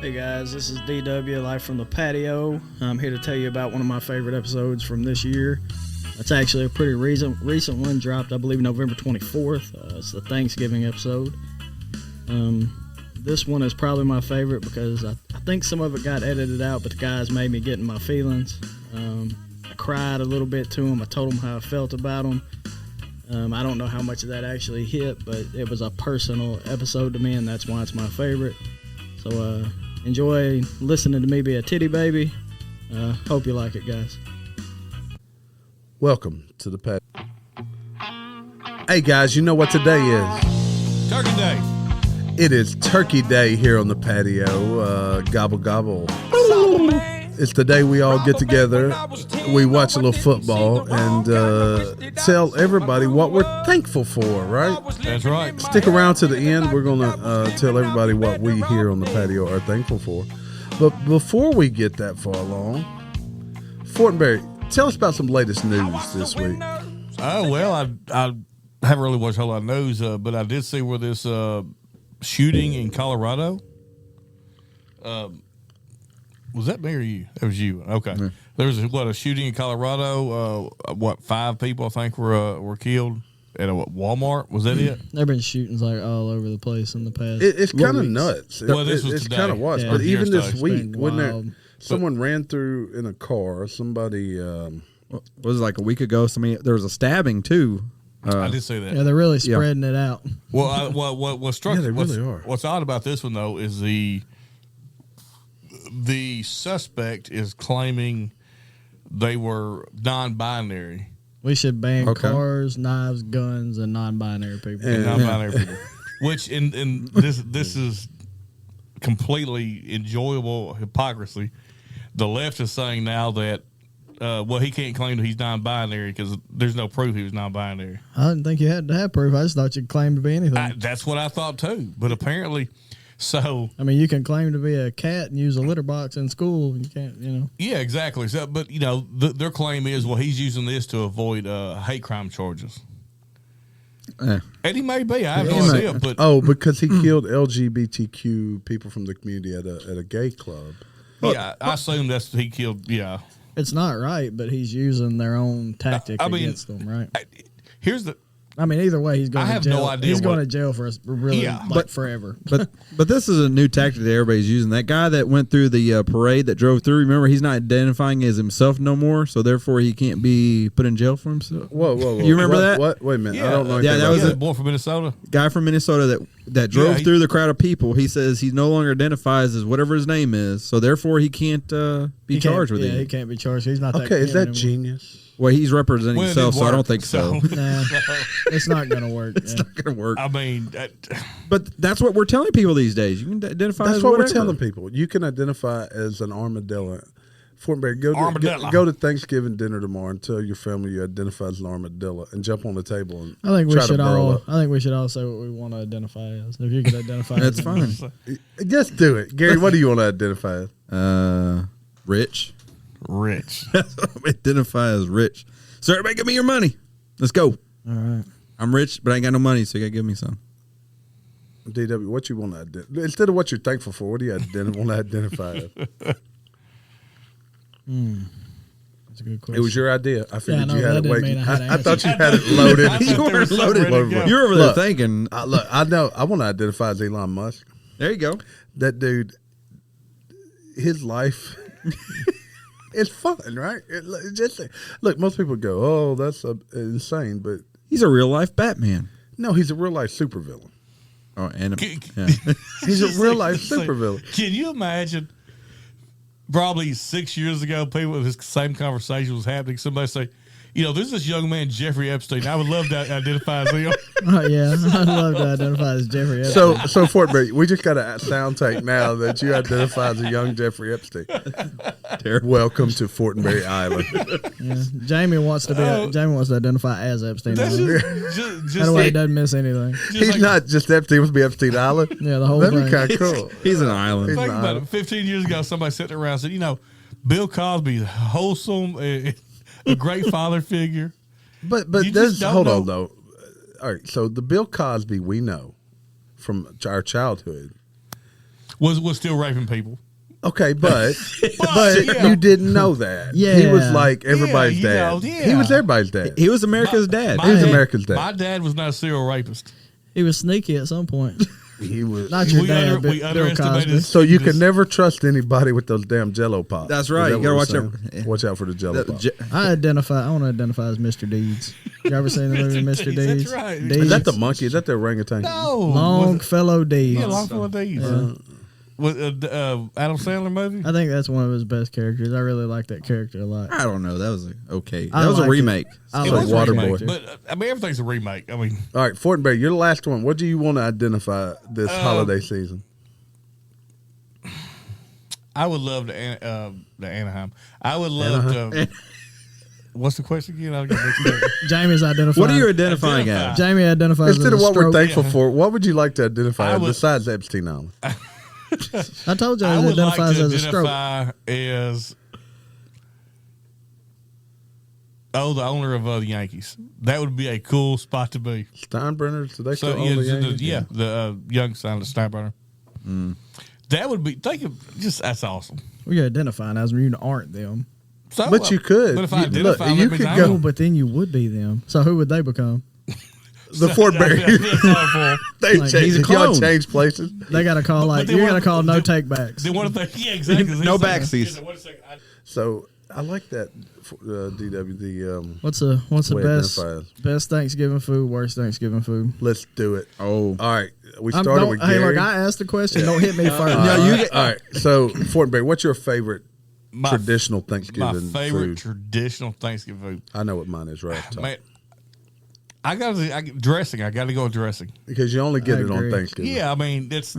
Hey guys, this is DW live from the Patio. I'm here to tell you about one of my favorite episodes from this year. It's actually a pretty recent one, dropped I believe November 24th. It's the Thanksgiving episode. This one is probably my favorite because I think some of it got edited out, but the guys made me get in my feelings. I cried a little bit to them. I told them how I felt about them. I don't know how much of that actually hit, but it was a personal episode to me, and that's why it's my favorite. So enjoy listening to me be a titty baby. Hope you like it, guys. Welcome to the Patio. Hey guys, you know what today is? Turkey Day. It is Turkey Day here on the Patio. Gobble gobble. It's the day we all get together, we watch a little football, and tell everybody what we're thankful for, right? That's right. Stick around to the end. We're going to tell everybody what we here on the Patio are thankful for. But before we get that far along, Fortenberry, tell us about some latest news this week. Oh, well, I haven't really watched a whole lot of news, but I did see where this shooting in Colorado. Was that me or you? That was you. Okay. Mm-hmm. There was a shooting in Colorado. 5 people I think were killed at a Walmart. Was that it? There've been shootings like all over the place in the past. It's kind of nuts. Well, this was it's today. kind of was, Yeah. but even this week, wild. wasn't there? Someone ran through in a car. Somebody was it like a week ago? There was a stabbing too. I did say that. Yeah, they're really spreading it out. Well, what struck? Yeah, they what's, really are. What's odd about this one though is the suspect is claiming they were non-binary. We should ban cars, knives, guns, and non-binary people. And non-binary people. Which in this is completely enjoyable hypocrisy. The left is saying now that he can't claim that he's non-binary because there's no proof he was non-binary. I didn't think you had to have proof. I just thought you could claim to be anything. That's what I thought too. But apparently, so I mean, you can claim to be a cat and use a litter box in school. You can't, Yeah, exactly. So, but their claim is, well, he's using this to avoid hate crime charges. And he may be. I have no idea. But because he killed LGBTQ people from the community at a gay club. Yeah, I assume that's he killed. Yeah, it's not right, but he's using their own tactic against them, right? Either way, he's going to jail. No idea he's going to jail for forever. But this is a new tactic that everybody's using. That guy that went through the parade that drove through, remember, he's not identifying as himself no more, so therefore he can't be put in jail for himself. Whoa. You remember that? What? Wait a minute. Yeah. I don't know. Yeah, that was a boy from Minnesota. Guy from Minnesota that drove through the crowd of people. He says he no longer identifies as whatever his name is, so therefore he can't be charged with it. Yeah, he can't be charged. He's not that. Okay, is that anymore. Genius? Well, he's representing himself, so I don't think so. Nah, it's not going to work. It's not going to work. I mean, but that's what we're telling people these days. You can identify That's as what whatever. we're telling people. You can identify as an armadillo. Fortenberry, Armadillo. go to Thanksgiving dinner tomorrow and tell your family you identify as an armadillo and jump on the table and I think we try should to burl all. up. I think we should all say what we want to identify as. If you could identify, That's as fine. Just do it, Gary. What do you want to identify as? Rich. Identify as rich. So everybody give me your money. Let's go. All right. I'm rich, but I ain't got no money, so you got to give me some. DW, what you want to identify? Instead of what you're thankful for, what do you want to identify as? That's a good question. It was your idea. I figured you had it waiting. I thought you answer. had it loaded. You weren't loaded. You're over there thinking. Look, I know. I want to identify as Elon Musk. There you go. That dude, his life is fun, right? Look, most people go, "Oh, that's insane," but He's a real life Batman. no, he's a real life supervillain. Oh, and He's a real life supervillain. Can you imagine? Probably 6 years ago, people with this same conversation was happening. Somebody say, there's this young man, Jeffrey Epstein. I would love to identify as him. Oh, yeah, I'd love to identify as Jeffrey Epstein. So Fortenberry, we just got a sound take now that you identify as a young Jeffrey Epstein. Welcome to Fortenberry Island. Yeah. Jamie wants to identify as Epstein. That's Island. just That way he doesn't miss anything. He's not just Epstein, he must be Epstein Island. Yeah, the whole That'd thing. be kind of cool. he's an island. He's think an about island. it. 15 years ago, somebody sat there around and said, Bill Cosby's wholesome, a great father figure. But You there's just don't hold know. on though. All right, so the Bill Cosby we know from our childhood. was still raping people. Okay, but yeah. you didn't know that. Yeah. He was like everybody's Yeah, dad. you know, yeah. He was everybody's dad. He was America's dad. He was America's dad. My dad was not a serial rapist. He was sneaky at some point. He was. Not your We dad, under- but we Bill underestimated Cosby. So you can never trust anybody with those damn Jello pops. That's Is right. that You gotta what watch we're out. saying? Watch out for the Jello pops. I want to identify as Mr. Deeds. You ever seen the movie Mr. Deeds, that's Deeds? right. Deeds. Is that the monkey? Is that the orangutan? No, Longfellow Deeds. Yeah, Longfellow Deeds. With Adam Sandler movie. I think that's one of his best characters. I really like that character a lot. I don't know. That was okay. I That was a liked it. remake. I It like was a Waterboy. remake, but I mean everything's a remake. I mean, All right, Fortenberry, you're the last one. What do you want to identify this holiday season? I would love the Anaheim. I would love to. What's the question again? I'll get mixed up. Jamie's identifying. What are you identifying Identify. as? Jamie identifies Instead as of what we're stroke. thankful for, what would you like to identify I would- besides Epstein Island? I told you I it would like identifies to as a stroke. identify as the owner of the Yankees. That would be a cool spot to be. Steinbrenners, do they So still own the Yankees? the young son of Steinbrenner. That would be. Think of just that's awesome. We're identifying as you aren't them. So, But you could. But if I You- look, identify, you that means could I go- Oh, am. but then you would be them. So who would they become? The Fortenberry. That's awful. They Like, change, he's a y'all clone. change places. They got to call like they you want- got to call no they- take backs. Then what if they? Yeah, exactly. No backseats. Wait a second. So I like that, DW. The What's the way it identifies. best Thanksgiving food, worst Thanksgiving food? Let's do it. Oh. All right, we started with Hey, Gary. look, I asked the question. Don't hit me first. all right, all right. So Fortenberry, what's your favorite My- traditional My Thanksgiving favorite food? traditional Thanksgiving food. I know what mine is right off the top. Man, I got dressing. I got to go with dressing. Because you only get I it on agree. Thanksgiving. Yeah, I mean it's.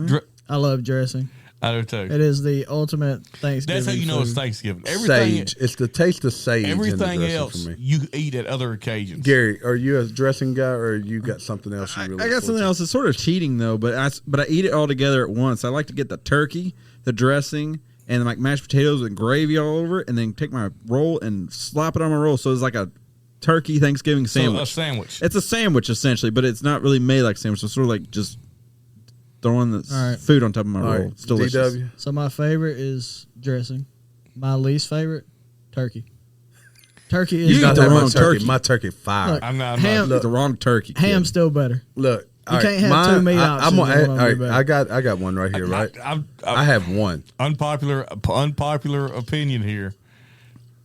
I love dressing. I do too. It is the ultimate Thanksgiving. That's how you know it's food. Thanksgiving. Sage. It's the taste of sage. in the Everything dressing else for me. you eat at other occasions. Gary, are you a dressing guy or you got something else you really I got something else. It's sort of cheating though, but I eat it all together at once. I like to get the turkey, the dressing, and like mashed potatoes and gravy all over it, and then take my roll and slap it on my roll. So it's like a turkey Thanksgiving So, sandwich. a sandwich. It's a sandwich essentially, but it's not really made like a sandwich. It's sort of like just throwing the All right. food on top of my All roll. right, It's delicious. DW. So my favorite is dressing. My least favorite, turkey. Turkey is You Not the that wrong much turkey. turkey. My turkey fire. Look, I'm not. ham- The wrong turkey. kid. ham's still better. Look, all can't have two meat I'm options gonna and add, one all of them right, be better. I got one right here, right? I I have one. unpopular opinion here.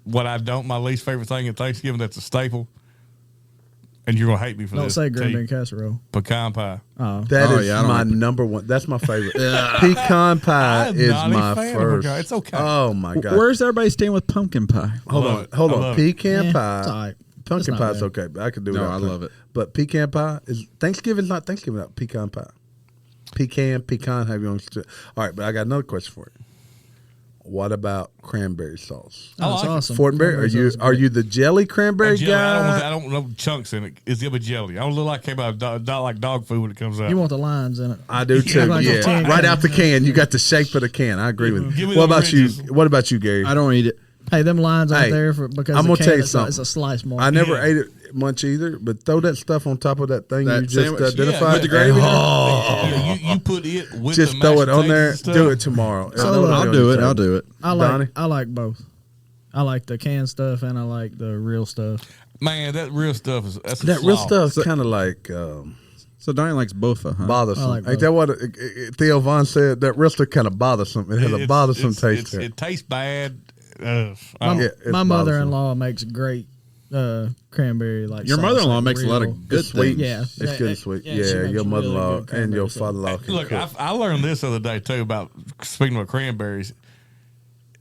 What I don't, my least favorite thing at Thanksgiving that's a staple, and you're gonna hate me for Don't this. say green Tell bean casserole. pecan pie. Oh, That Oh, is yeah, I don't my like number one. That's my favorite. Pecan pie I'm is not a my fan of first. pecan. It's okay. Oh my god. Where's everybody staying with pumpkin pie? Hold Love on, it. hold I on. love it. Pecan it's pie. all right. Pumpkin It's not pie's bad. okay, but I could do it. No, I love it. But pecan pie is Thanksgiving's not Thanksgiving without pecan pie. Pecan. Have you on? All right, but I got another question for you. What about cranberry sauce? Oh, it's like it. awesome. Fortenberry, are you the jelly cranberry Jelly, guy? I don't know chunks in it. It's a jelly. I don't look like like dog food when it comes out. You want the lines in it. I do too. Like a Yeah, tin right can. out the can. You got the shape of the can. I agree with Give you. me What the about you? ridges. What about you, Gary? I don't eat it. Hey, them lines out Hey, there because I'm the gonna can tell you is something. It's a slice mark. I never Yeah. ate it much either, but throw that stuff on top of that thing That you just sandwich? Yeah, identified. with the gravy and- there? oh, you put it with just the throw mashed it on potatoes there. and stuff. Do it tomorrow. So, I know it'll be I'll on do the it. table. I'll do it. Donnie? I like both. I like the canned stuff and I like the real stuff. Man, that real stuff is that's a That real slaw. stuff's kind of like So Donnie likes both, huh? bothersome. I like Ain't both. that what Theo Vaughn said? That real stuff kind of bothersome. It has a bothersome taste to it. It tastes bad. I My, don't- Yeah, it's my bothersome. mother-in-law makes great cranberry like Your sauce, mother-in-law like makes a lot real- of good It's sweet. things. Yeah. It's Yeah, good and sweet. yeah, she Yeah, makes your really mother-in-law good and your cranberry sauce. father-in-law can Look, cook. I learned this the other day too about speaking of cranberries,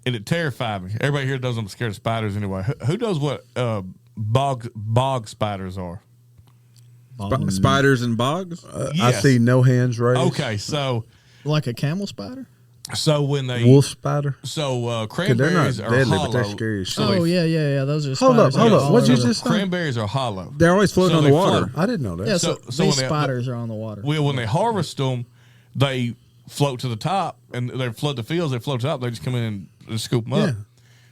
and it terrified me. Everybody here knows I'm scared of spiders anyway. Who knows what bog spiders are? Spiders and bogs? I Yes. see no hands raised. Okay, so Like a camel spider? when they Wolf spider. so 'Cause they're not cranberries are deadly, hollow. but they're scary as shit. Oh yeah. Those are Hold up, spiders. hold that up. go all What'd you over. just say? Cranberries are hollow. They're always floating So on the they water. float. I didn't know that. Yeah, so, So these when they- spiders are on the water. Well, when they harvest them, they float to the top and they flood the fields. They float to the top. They just come in and scoop them up. Yeah.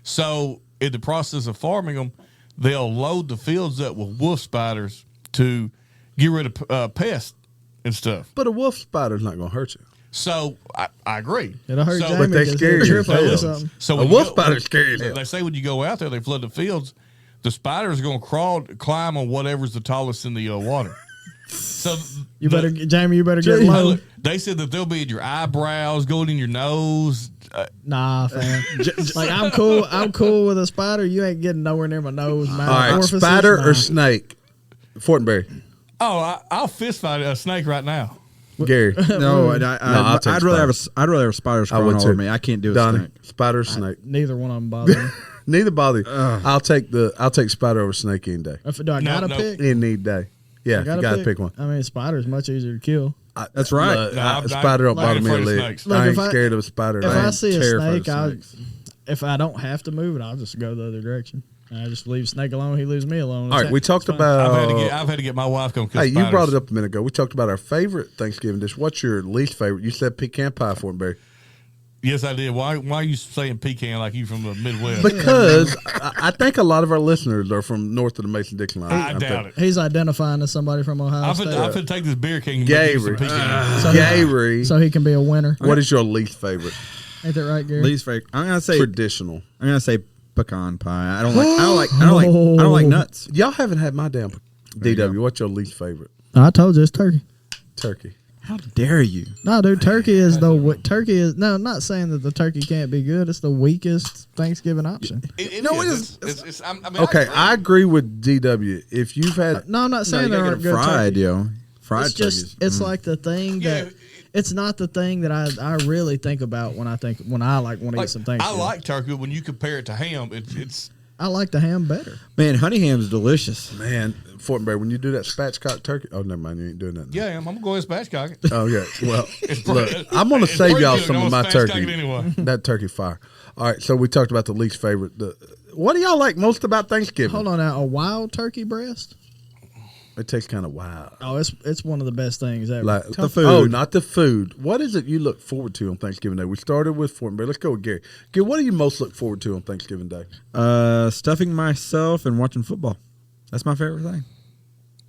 So in the process of farming them, they'll load the fields up with wolf spiders to get rid of pests and stuff. But a wolf spider's not going to hurt you. So I agree. It'll hurt So, Jamie. But they 'cause scare he'll you trip as over hell. something. So A when wolf you spider scary as They say when you go out there, they flood the fields. The spider's going to climb on whatever's the tallest in the water. So Jamie, you better get Hey, low. look, they said that they'll be in your eyebrows, going in your nose. Nah, fam. Like I'm cool. I'm cool with a spider. You ain't getting nowhere near my nose, mouth, All right, orifices. spider Nah. or snake? Fortenberry. I'll fist fight a snake right now. Gary. No, I'll take I'd rather spider. have a spider I would crawling too. over me. I can't do a Donnie, snake. spider or snake? Neither one of them bother me. Neither bother. I'll take spider over snake any day. Do I gotta No. pick? Any day. Yeah, you gotta pick one. I mean, spider's much easier to kill. That's right. No, A spider don't bother me a afraid of lick. snakes. Look, I ain't if I- scared of a spider. If I see a terrified snake, of snakes. if I don't have to move it, I'll just go the other direction. I just leave snake alone. He leaves me alone. All right, we talked It's fine. about. I've had to get my wife come kill Hey, you spiders. brought it up a minute ago. We talked about our favorite Thanksgiving dish. What's your least favorite? You said pecan pie, Fortenberry. Yes, I did. Why are you saying pecan like you from the Midwest? Because I think a lot of our listeners are from north of the Mason-Dixon line. I doubt it. He's identifying as somebody from Ohio I'm State, finna take this beer king and make you some Gary. pecan. Gary, so he can be a winner. what is your least favorite? Ain't that right, Gary? Least favorite. I'm gonna say Traditional. pecan pie. I don't like nuts. Y'all haven't had my damn DW. What's your least favorite? I told you it's turkey. Turkey. How dare you? No, dude, turkey is no. I'm not saying that the turkey can't be good. It's the weakest Thanksgiving option. Okay, I agree with DW. If you've had No, I'm not No, saying you there gotta aren't get good it fried, turkey. yo. Fried It's just turkeys. it's like the thing Yeah. that it's not the thing that I really think about when I want to eat some I Thanksgiving. like turkey, but when you compare it to ham, it's I like the ham better. Man, honey ham's delicious. man, Fortenberry, when you do that spatchcock turkey, oh never mind, you ain't doing that. yeah. I'm gonna go ahead and spatchcock it. Oh yeah. Well, It's look, pretty- I'm gonna it's save pretty y'all good. some I'm of my gonna spatchcock turkey. it anyway. That turkey fire. All right, so we talked about the least favorite. What do y'all like most about Thanksgiving? Hold on now, a wild turkey breast? It tastes kind of wild. Oh, it's one of the best things ever. Like The food. Oh, not the food. What is it you look forward to on Thanksgiving Day? We started with Fortenberry. Let's go with Gary. Gary, what do you most look forward to on Thanksgiving Day? Stuffing myself and watching football. That's my favorite thing.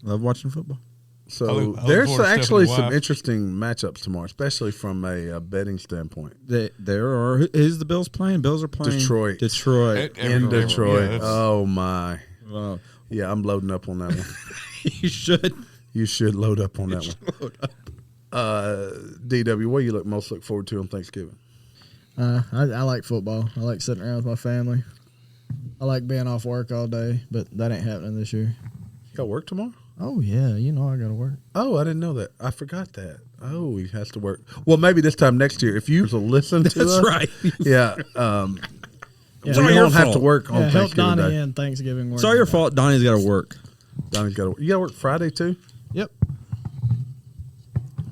Love watching football. So I look there's forward to actually stuffing the some wife. interesting matchups tomorrow, especially from a betting standpoint. There are. Who's the Bills playing? Bills are playing Detroit. Detroit. In Detroit. Yeah, Oh my. Well, Yeah, I'm loading up on that one. you should. You should load up on that one. DW, what do you most look forward to on Thanksgiving? I like football. I like sitting around with my family. I like being off work all day, but that ain't happening this year. You got work tomorrow? Oh yeah, you know I gotta work. Oh, I didn't know that. I forgot that. Oh, he has to work. Well, maybe this time next year, if you listen to us. That's right. Yeah. Yeah. We It's all don't your have to fault. work on help Thanksgiving Donnie Day. in Thanksgiving work. It's all your fault. Donnie's got to work. Donnie's got to work. You got to work Friday, too? Yep.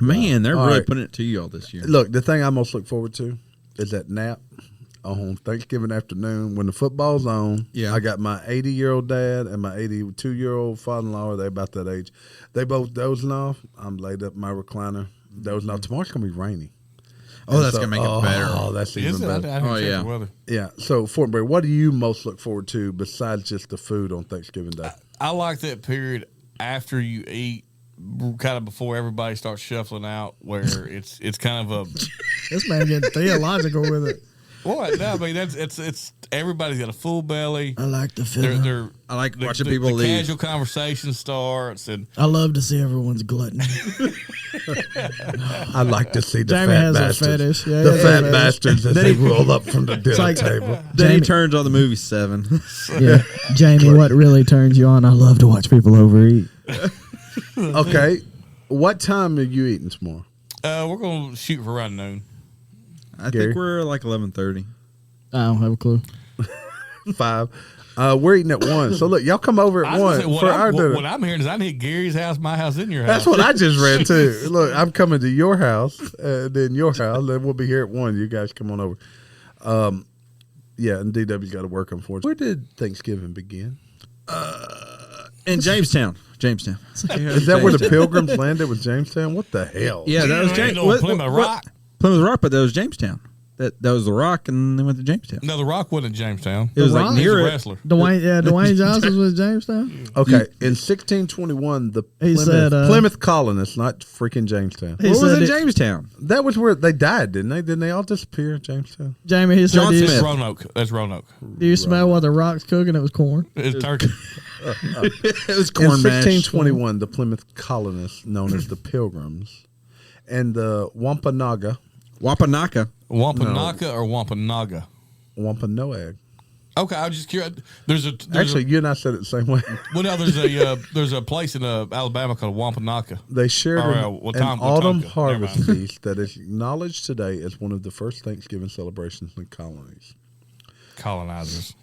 Man, they're All really right. putting it to you all this year. Look, the thing I most look forward to is that nap on Thanksgiving afternoon when the football's on. Yeah. I got my 80-year-old dad and my 82-year-old father-in-law. They're about that age. They both dozing off. I'm laid up in my recliner, dozing off. Tomorrow's going to be rainy. Oh, that's going to make it better. Oh, that's Is even it? I better. haven't Oh, checked yeah. the weather. Yeah. So, Fortenberry, what do you most look forward to besides just the food on Thanksgiving Day? I like that period after you eat, kind of before everybody starts shuffling out, where it's kind of a This man getting theological with it. what? No, I mean it's everybody's got a full belly. I like to feel. They're I like the, watching the, people the leave. casual conversation starts, and I love to see everyone's gluttony. I like to see the Jamie fat has a bastards. fetish. Yeah, The he has fat a fetish. bastards as they roll up from the dinner like- table. Then he Jamie- turns on the movie 7. Yeah, Jamie, what really turns you on? I love to watch people overeat. Okay. What time are you eating tomorrow? we're gonna shoot for around noon. I Gary? think we're like 11:30. I don't have a clue. 5. We're eating at 1. So look, y'all come over I at was 1 gonna say, for our dinner. what I'm hearing is I need Gary's house, my house, in your house. That's what I just read too. Look, I'm coming to your house, then your house, then we'll be here at 1. You guys come on over. Yeah, and DW's got to work, unfortunately. Where did Thanksgiving begin? In Jamestown. Is that where the Pilgrims landed with Jamestown? What the hell? Yeah, that was Ain't James. no Plymouth Rock. Plymouth Rock, but that was Jamestown. That was The Rock, and they went to Jamestown. No, The Rock wasn't in Jamestown. It was Rock? like He's near a it. wrestler. Dwayne Johnson was Jamestown. Okay, in 1621, the He Plymouth, said, Plymouth colonists, not freaking Jamestown. He What was said in it- Jamestown? That was where they died, didn't they? Didn't they all disappear in Jamestown? Jamie, he said, John do you, Smith. That's Roanoke. That's Roanoke. do you smell what the Rock's cooking? It was corn. It's turkey. It was In corn mash. 1621, the Plymouth colonists, known as the Pilgrims, and the Wampanoag, Wapanaka. Wampanoag or Wampanoag? Wampanoag. Okay, I was just curious. There's Actually, you and I said it the same way. well, no, there's a place in Alabama called Wampanoag. They shared Or, an, Watonga. autumn Never harvest mind. feast that is acknowledged today as one of the first Thanksgiving celebrations in colonies. Colonizers.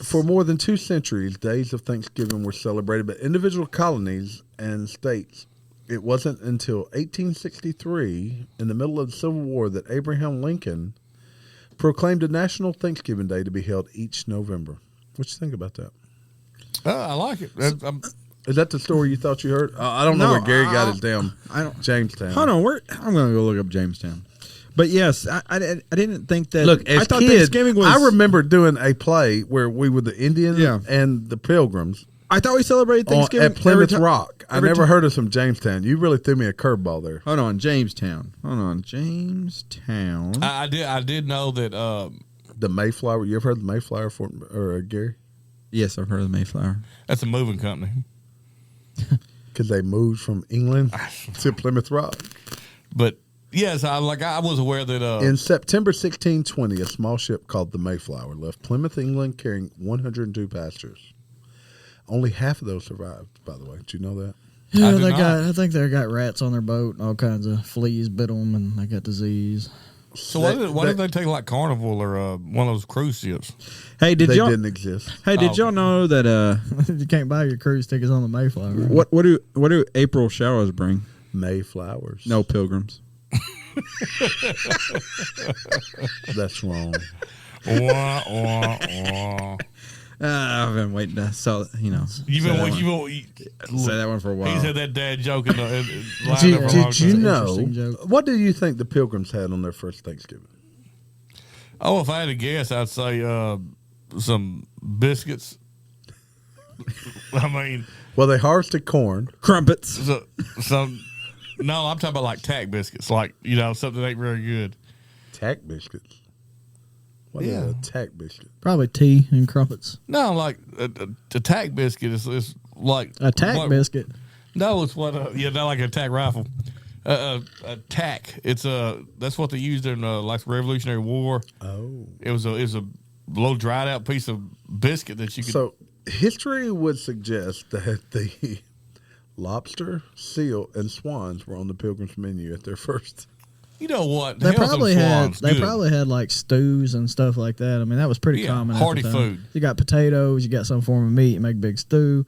For more than 2 centuries, days of Thanksgiving were celebrated by individual colonies and states. It wasn't until 1863, in the middle of the Civil War, that Abraham Lincoln proclaimed a national Thanksgiving Day to be held each November. What you think about that? I like it. Is that the story you thought you heard? I don't know No, where Gary got his damn I don't. Jamestown. Hold on, I'm going to go look up Jamestown. But yes, I didn't think that. Look, as I thought kids, Thanksgiving was. I remember doing a play where we were the Indians Yeah. and the Pilgrims I thought we celebrated Thanksgiving at Plymouth every ti- Rock. I every never ti- heard of some Jamestown. You really threw me a curveball there. Hold on, Jamestown. Jamestown. I did know that. The Mayflower. You ever heard of the Mayflower Gary? Yes, I've heard of the Mayflower. That's a moving company. Because they moved from England to Plymouth Rock. But yes, I was aware that. In September 1620, a small ship called the Mayflower left Plymouth, England, carrying 102 passengers. Only half of those survived, by the way. Did you know that? Yeah, did they not. got. I think they got rats on their boat, and all kinds of fleas bit them, and they got disease. So why did they take like Carnival or one of those cruise ships? Hey, did They y'all? didn't exist. Hey, did y'all know that? You can't buy your cruise tickets on the Mayflower. What do April showers bring? Mayflowers. No pilgrims. That's wrong. Wah, wah, wah. I've been waiting to sell. You've been say that one for a while. He's had that dad joke in the line Did there for a long Did you time. know? Interesting joke. What do you think the Pilgrims had on their first Thanksgiving? Oh, if I had to guess, I'd say some biscuits. I mean, Well, they harvested corn. Crumpets. some. No, I'm talking about like tack biscuits, like something that ain't very good. Tack biscuits. What is a tack biscuit? Probably tea and crumpets. No, like a tack biscuit is like A tack biscuit. No, it's what not like a tack rifle. A tack. It's that's what they used in like the Revolutionary War. Oh. It was a little dried out piece of biscuit that you could. So history would suggest that the lobster, seal, and swans were on the Pilgrims menu at their first. You know what? They Hell's probably them had. swans, They good. probably had like stews and stuff like that. I mean, that was pretty Yeah, common. at hearty the time. food. You got potatoes. You got some form of meat. You make a big stew.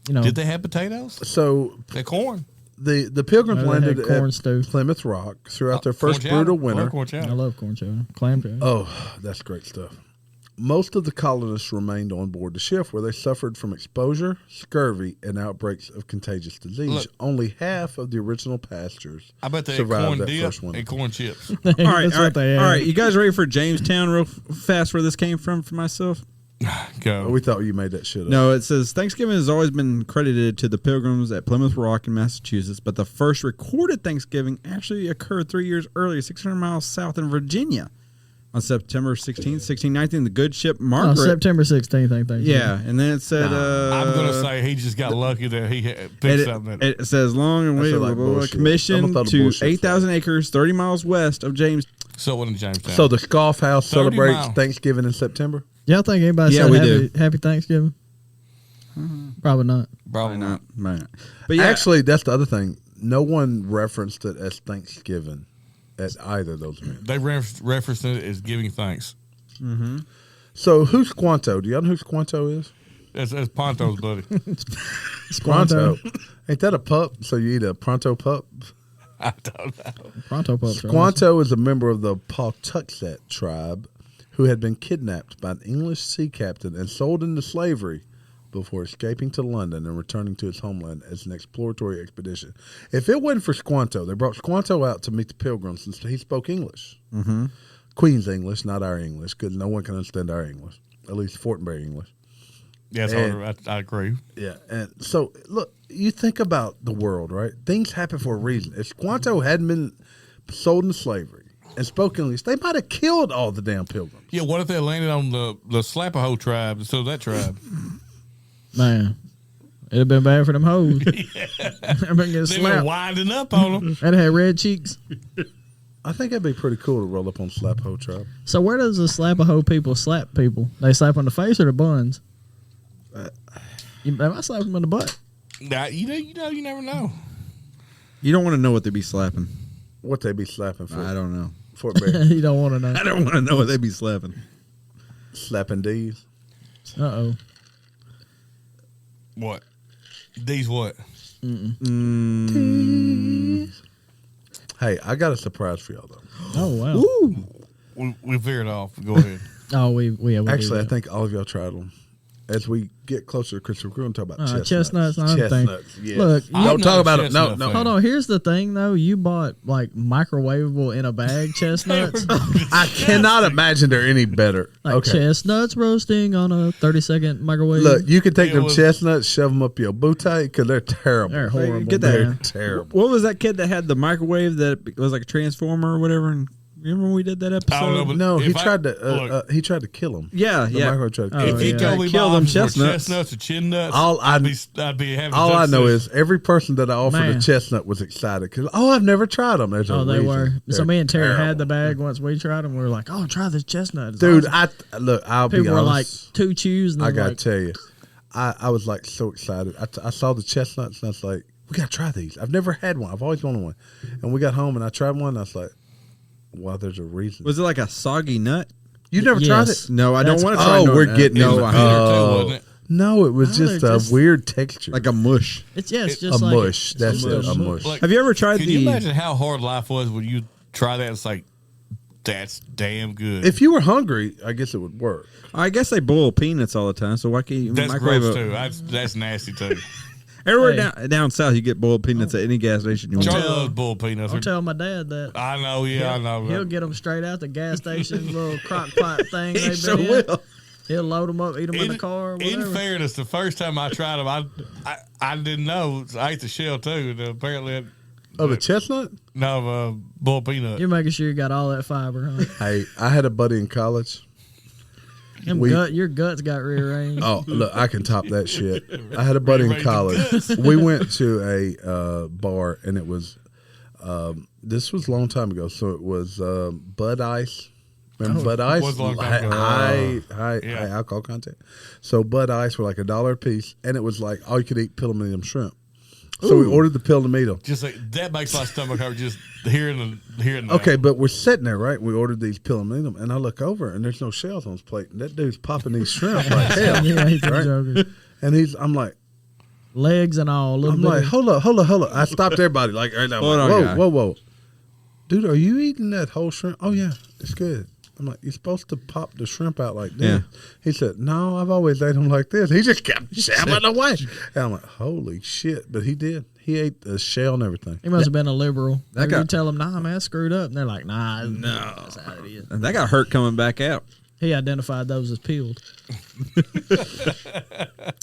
Did they have potatoes? So They corn. the Pilgrims No, they had landed corn at stew. Plymouth Rock throughout their Corn first chowder. brutal Love winter. corn I chowder. love corn chowder, clam chowder. Oh, that's great stuff. Most of the colonists remained on board the ship, where they suffered from exposure, scurvy, and outbreaks of contagious disease. Look. Only half of the original passengers I bet they had survived corn that dip first winter. and corn chips. All right, That's all what they right, had. all right. You guys ready for Jamestown real fast? Where this came from for myself? Go. We thought you made that shit up. No, it says Thanksgiving has always been credited to the Pilgrims at Plymouth Rock in Massachusetts, but the first recorded Thanksgiving actually occurred 3 years earlier, 600 miles south in Virginia, on September 16, 1619. The good ship Oh, Margaret. September 16th, I think. Yeah, and then it said. I'm going to say he just got lucky that he picked something. It says long and That's waited like bullshit. I'm commission gonna throw the to bullshit 8,000 acres, 30 miles west of James. So it wasn't Jamestown. So the Scoff House 30 celebrates miles. Thanksgiving in September? Y'all think anybody Yeah, said we happy Thanksgiving? Probably not. Probably not. Might not. But yeah, Actually, that's the other thing. No one referenced it as Thanksgiving at either of those events. They referenced it as giving thanks. So who's Squanto? Do y'all know who Squanto is? That's Ponto's buddy. Squanto. Ain't that a pup? So you eat a pronto pup? I don't know. Pronto pups. Squanto is a member of the Pawtuxet tribe who had been kidnapped by an English sea captain and sold into slavery before escaping to London and returning to his homeland as an exploratory expedition. If it wasn't for Squanto, they brought Squanto out to meet the Pilgrims since he spoke English. Queen's English, not our English, because no one can understand our English, at least Fortenberry English. Yeah, it's harder. I agree. Yeah, and so look, you think about the world, right? Things happen for a reason. If Squanto hadn't been sold into slavery and spoke English, they might have killed all the damn pilgrims. Yeah, what if they landed on the Slapaho tribe instead of that tribe? Man, it'd have been bad for them hoes. I've been getting They were slapped. winding up on them. And had red cheeks. I think that'd be pretty cool to roll up on Slap-Ho Tribe. So where does the slap-a-hoe people slap people? They slap on the face or the buns? They might slap them in the butt. Nah, you never know. You don't want to know what they be slapping. What they be slapping for? I don't know. Fort Bear. You don't want to know. I don't want to know what they be slapping. Slapping D's. Uh-oh. What? These what? Hey, I got a surprise for y'all, though. Oh, wow. Ooh. We veered off. Go ahead. Oh, we Actually, I think all of y'all tried them. As we get closer to Christmas, we're going to talk about chestnuts. chestnuts. I think. Yes. Look, Don't talk about it. No, chestnut no. fan. Hold on. Here's the thing, though. You bought like microwavable in a bag chestnuts, I cannot imagine they're any better. like Okay. chestnuts roasting on a 30-second microwave. Look, you can take It them was- chestnuts, shove them up your bootay, because they're terrible. They're horrible. Get that. They're terrible. What was that kid that had the microwave that was like a transformer or whatever? And remember when we did that episode? I don't know, but No, he if I- tried to. look, He tried to kill him. Yeah, The yeah. microwave tried to Oh, kill If him. he yeah. told me Kill my them options were chestnuts. chestnuts or chin nuts, All I'd be having. All I know justice. is every person that I offered Man. a chestnut was excited because I've never tried them. There's Oh, a they reason. were. So They're me and Terry terrible. had the bag once we tried them. We were like, "Oh, try this chestnut, It's Dude, awesome." I'll be People were like honest. 2 chews. And I they're gotta like, tell you, I was like so excited. I saw the chestnuts and I was like, we gotta try these. I've never had one. I've always wanted one. And we got home and I tried one. And I was like, well, there's a reason. Was it like a soggy nut? You never tried Yes. it? No, I That's- don't want to try. Oh, no we're nut. getting no, in I the- hate it. Too, wasn't it? No, it was No, just they're a just- weird texture. like a mush. it's just a like mush. That's it. A mush. Like, Have you ever tried Can the? you imagine how hard life was when you try that? It's like, that's damn good. If you were hungry, I guess it would work. I guess they boil peanuts all the time, so why can't you that's microwave gross it? too. That's nasty too. Everywhere Hey. down south, you get boiled peanuts at any gas station you want. Charlie loves bull peanuts. I'm telling my dad that. I know, yeah, I know. He'll get them straight out the gas station, little crock pot thing. He they've sure been in. will. He'll load them up, eat them in the car. In Whatever. fairness, the first time I tried them, I didn't know. I ate the shell too. And apparently, Oh, the chestnut? no, bull peanut. You're making sure you got all that fiber, huh? Hey, I had a buddy in college. Your guts got rearranged. Oh, look, I can top that shit. I had a buddy in Rearrange college. We went to a bar, and it was, this was a long time ago, so it was Bud Ice. Remember Bud Ice? was a long time ago. High Yeah. alcohol content. So Bud Ice were like $1 a piece, and it was like all you could eat pillimetum shrimp. So we ordered the pillimetum. Just like, that makes my stomach hurt. Just hearing that. Okay, but we're sitting there, right? We ordered these pillimetum, and I look over, and there's no shells on his plate. And that dude's popping these shrimp like hell. Yeah, he's a right? joker. And I'm like, Legs and all. I'm like, hold up. I stopped everybody. Like, right now, I'm Hold like, on, guy. whoa. Dude, are you eating that whole shrimp? Oh, yeah, it's good. I'm like, you're supposed to pop the shrimp out like this. Yeah. He said, no, I've always ate them like this. He just kept shabbing away. And I'm like, holy shit. But he did. He ate the shell and everything. He must have been a liberal. That Maybe guy- you tell him, nah, man, I screwed up. And they're like, nah, no. That's how it is. And that got hurt coming back out. He identified those as peeled.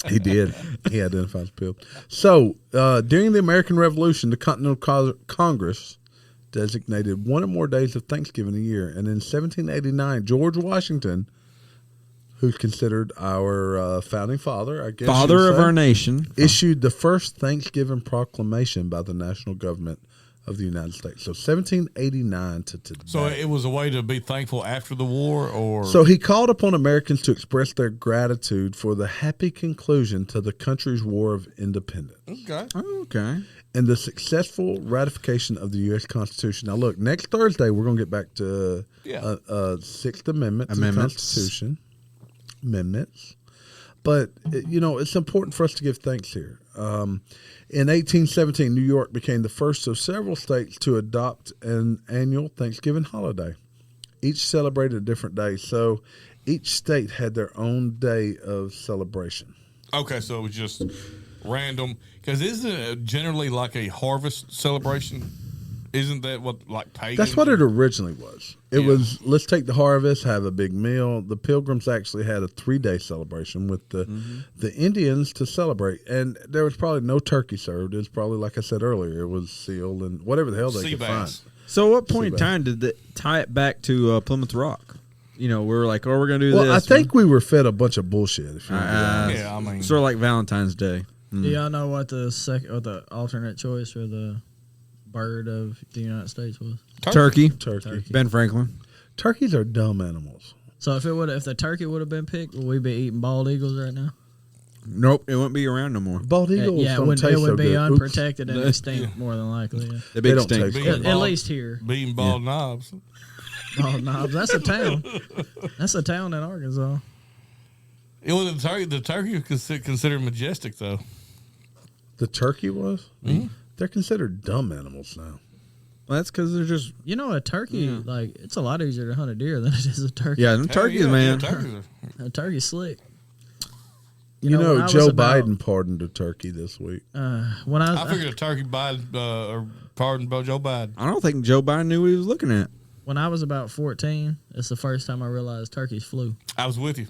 He did. He identified as Bill. So, during the American Revolution, the Continental Congress designated one or more days of Thanksgiving a year. And in 1789, George Washington, who's considered our founding father, I guess, Father you'd of say, our nation. issued the first Thanksgiving proclamation by the national government of the United States. So 1789 to today. So it was a way to be thankful after the war, or So he called upon Americans to express their gratitude for the happy conclusion to the country's war of independence okay. Okay. and the successful ratification of the U.S. Constitution. Now, look, next Thursday we're going to get back to Sixth Amendment to the Amendments. Constitution. Amendments. But, it's important for us to give thanks here. In 1817, New York became the first of several states to adopt an annual Thanksgiving holiday. Each celebrated a different day, so each state had their own day of celebration. Okay, so it was just random. Because isn't it generally like a harvest celebration Isn't that what like pagans? That's what it originally was. It was, let's take the harvest, have a big meal. The Pilgrims actually had a 3-day celebration with the Indians to celebrate. And there was probably no turkey served. It was probably, like I said earlier, it was seal and whatever the hell they could bass. find. So, at what point in time did it tie it back to Plymouth Rock? You know, we were like, oh, we're going to do this. Well, I think we were fed a bunch of bullshit. If you Yeah, I mean, sort of like Valentine's Day. Do y'all know what the alternate choice for the bird of the United States was? Turkey. Turkey. Ben Franklin. Turkeys are dumb animals. So if the turkey would have been picked, would we be eating bald eagles right now? Nope, it wouldn't be around no more. Bald eagles Yeah, don't it taste would so be good. unprotected and extinct more than likely. Yeah. The big don't stink. taste At least here. being bald knobs. Bald knobs. That's a town. That's a town in Arkansas. It was the turkey was considered majestic though. The turkey was? They're considered dumb animals now. Well, that's because they're just You know, a turkey, like, it's a lot easier to hunt a deer than it is a turkey. them Hell turkeys, yeah, man. yeah, turkeys are- A turkey's slick. You when know I was Joe about- Biden pardoned a turkey this week. When I figured a turkey Biden or pardon Joe Biden. I don't think Joe Biden knew what he was looking at. when I was about 14, it's the first time I realized turkeys flew. I was with you.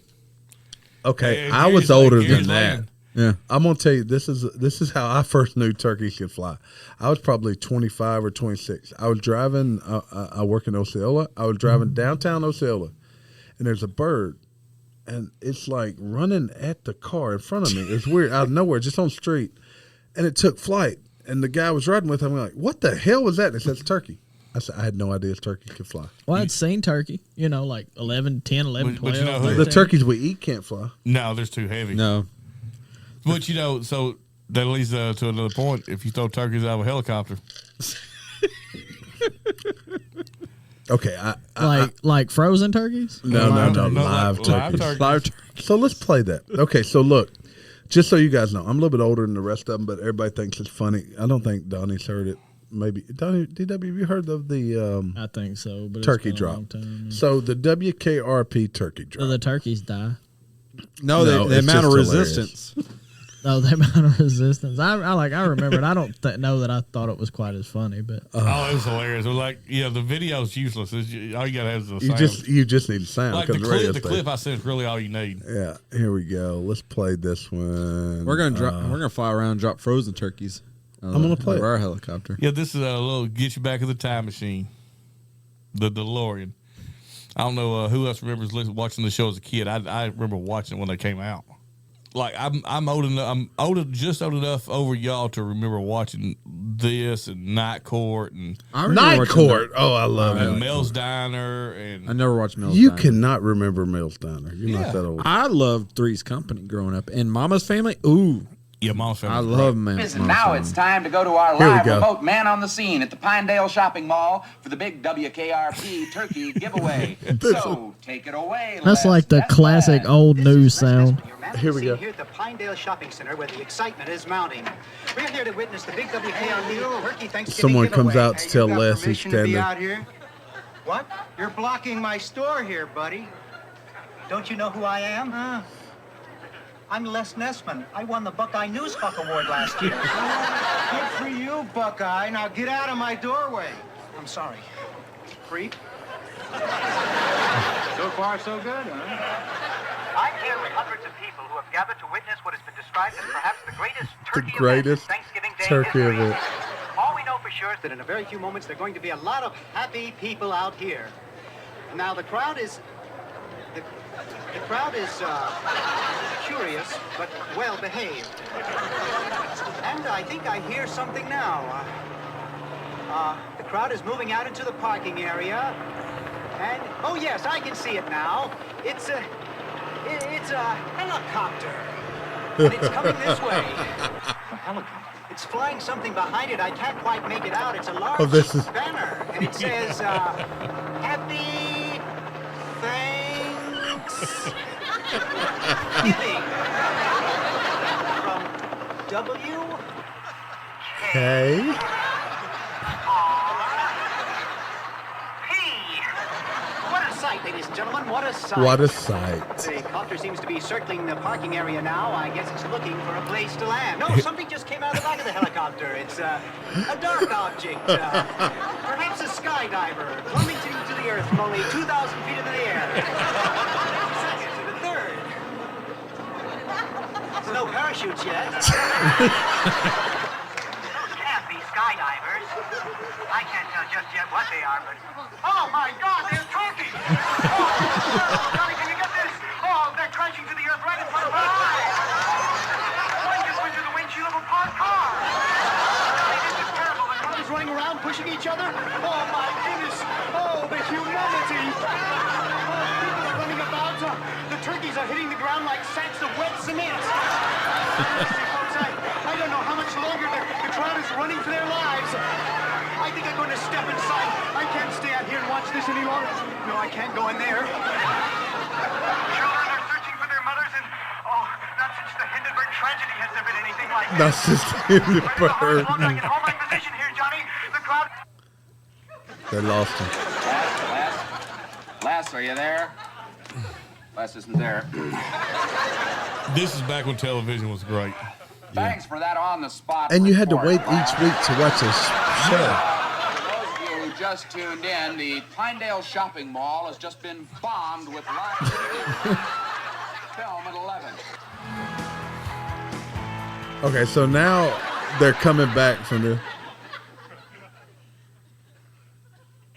Okay, Hey, I was Gary's older like- than Gary's that. like- Yeah. I'm gonna tell you this is how I first knew turkeys could fly. I was probably 25 or 26. I was driving. I work in Osceola. I was driving downtown Osceola, and there's a bird, and it's like running at the car in front of me. It's weird out of nowhere, just on the street, and it took flight. And the guy I was riding with, I'm like, "What the hell was that?" And it says turkey. I said, "I had no idea turkeys could fly." Well, I'd seen turkey, like 11, 10, 11, But 12. you know who- The 13. turkeys we eat can't fly. No, they're too heavy. No. But so that leads to another point. If you throw turkeys out of a helicopter, Okay, Like frozen turkeys? no, live live turkeys. turkeys. Live So let's play that. Okay, so look, just so you guys know, I'm a little bit older than the rest of them, but everybody thinks it's funny. I don't think Donnie's heard it. Maybe Donnie, DW, have you heard of the I think so. But turkey it's been a drop? long time. So the WKRP turkey So drop. the turkeys die. No, No, the it's amount of just hilarious. resistance. Oh, the amount of resistance. I remember it. I don't know that I thought it was quite as funny, but oh, it was hilarious. It was like, the video's useless. All you gotta have is the sound. You just need a sound like the because radio clip. The station. clip I said is really all you need. Yeah, here we go. Let's play this one. We're gonna fly around and drop frozen turkeys. I'm gonna play it. our helicopter. Yeah, this is a little get you back in the time machine. The DeLorean. I don't know who else remembers watching the show as a kid. I remember watching it when they came out. Like I'm old enough. I'm just old enough over y'all to remember watching this and Night Court and I remember Night watching Court. Oh, I love it. Mel's Diner and I never watched Mills. You Diner. cannot remember Mills Diner. You're not Yeah. that old. I loved Three's Company growing up, and Mama's Family. Ooh, Mom's Family. I love man. Listen, now it's time to go to our Here we live go. remote man on the scene at the Pinedale Shopping Mall for the big WKRP turkey giveaway. So take it away. that's Les. like the That's classic Les. old news sound. Here we go. Here at the Pinedale Shopping Center, where the excitement is mounting. We're here to witness the big WKRP Turkey Thanksgiving Someone comes giveaway. out to tell you got Les he's permission to be standing. out here? What? You're blocking my store here, buddy. Don't you know who I am, huh? I'm Les Nessman. I won the Buckeye Newsbuck Award last year. Good for you, Buckeye. Now get out of my doorway. I'm sorry. Creep. So far, so good, huh? I'm here with hundreds of people who have gathered to witness what has been described as perhaps the greatest turkey greatest event in Thanksgiving Day turkey history. event. All we know for sure is that That in a very few moments there are going to be a lot of happy people out here. Now the crowd is curious but well behaved, and I think I hear something now. The crowd is moving out into the parking area, and oh yes, I can see it now. It's a helicopter, and it's coming this way. A helicopter. It's flying something behind it. I can't quite make it out. It's a large banner, and it says, Happy Thanksgiving from W. Okay. P. What a sight. Ladies and gentlemen, what a sight. What a sight. The copter seems to be circling the parking area now. I guess it's looking for a place to land. No, something just came out of the back of the helicopter. It's a dark object. Perhaps a skydiver plummeting to the earth from only 2,000 feet into the air. Second to the third. There's no parachutes yet. Those can't be skydivers. I can't tell just yet what they are, but... Oh, my God, they're turkeys! Oh, Johnny, can you get this? Oh, they're crashing to the earth right in front of our eyes! One just went through the windshield of a parked car! Johnny, this is terrible. The cars Running around, pushing each other. Oh, my goodness. Oh, the humanity. Oh, people are running about. The turkeys are hitting the ground like sacks of wet cement. Seriously, folks, I don't know how much longer the crowd is running for their lives. I think I'm going to step inside. I can't stay out here and watch this any longer. No, I can't go in there. Children are searching for their mothers, and oh, not since the Hindenburg tragedy has there been anything like this. That's just in the bird. I can hold my position here, Johnny. The crowd. They lost him. Les, are you there? Les isn't there. This is back when television was great. Thanks for that on-the-spot And you had to report, wait Les. each week to watch this show. For those of you who just tuned in, the Pinedale Shopping Mall has just been bombed with live film at 11. Okay, so now they're coming back from the.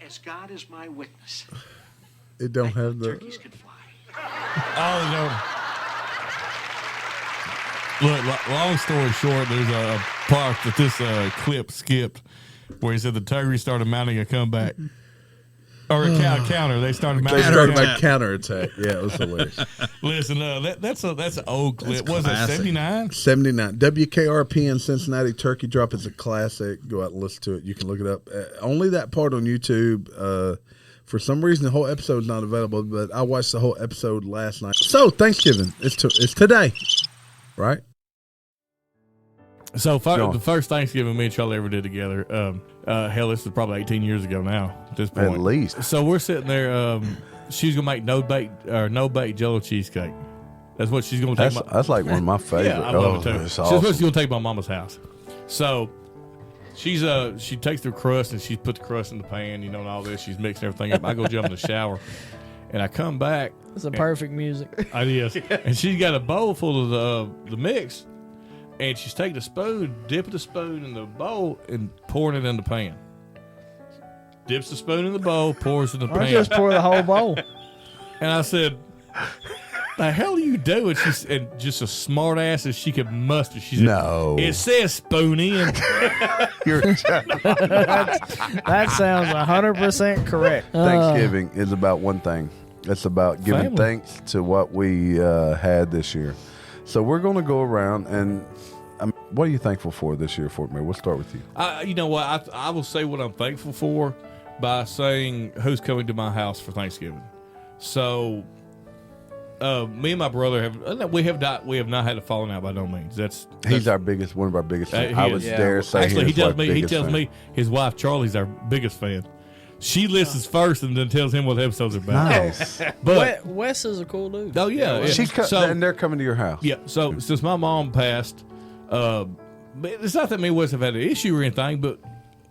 As God is my witness, It don't have the. turkeys can fly. Oh, no. Look, long story short, there's a part that this clip skipped where he said the turkeys started mounting a comeback. Or a counter. They started mounting They a started counter. my counterattack. Yeah, it was hilarious. Listen, that's an old clip. Was it classic. 79? 79. WKRP in Cincinnati Turkey Drop is a classic. Go out and listen to it. You can look it up. Only that part on YouTube. For some reason, the whole episode's not available, but I watched the whole episode last night. So, Thanksgiving. It's today, right? So the first Thanksgiving me and Charlie ever did together, hell, this is probably 18 years ago now at this point. At least. So we're sitting there. She's gonna make no bake Jello cheesecake. That's what she's gonna take. That's like one of my favorite. Yeah, I love it too. It's She's awesome. what she's gonna take to my mama's house. So she takes the crust and she put the crust in the pan, and all this. She's mixing everything up. I go jump in the shower, and I come back. It's a perfect music. I is, and she's got a bowl full of the mix. And she's taking a spoon, dipping the spoon in the bowl, and pouring it in the pan. Dips the spoon in the bowl, pours it in the Why pan. just pour the whole bowl? And I said, "The hell are you doing?" And just as smart ass as she could muster. She said, No. It says spoon in." That sounds 100% correct. Thanksgiving is about one thing. It's about giving Family. thanks to what we had this year. So we're going to go around and what are you thankful for this year, Fort Mayor? We'll start with you. You know what? I will say what I'm thankful for by saying who's coming to my house for Thanksgiving. So, me and my brother have not had a falling out by no means. He's one of our biggest fans. he I is. would dare say Actually, he his tells wife's me his wife Charlie's our biggest fan. She listens first and then tells him what the episodes are about. Nice. But Wes is a cool dude. oh yeah, And they're coming to your house. yeah. So since my mom passed, but it's not that me and Wes have had an issue or anything, but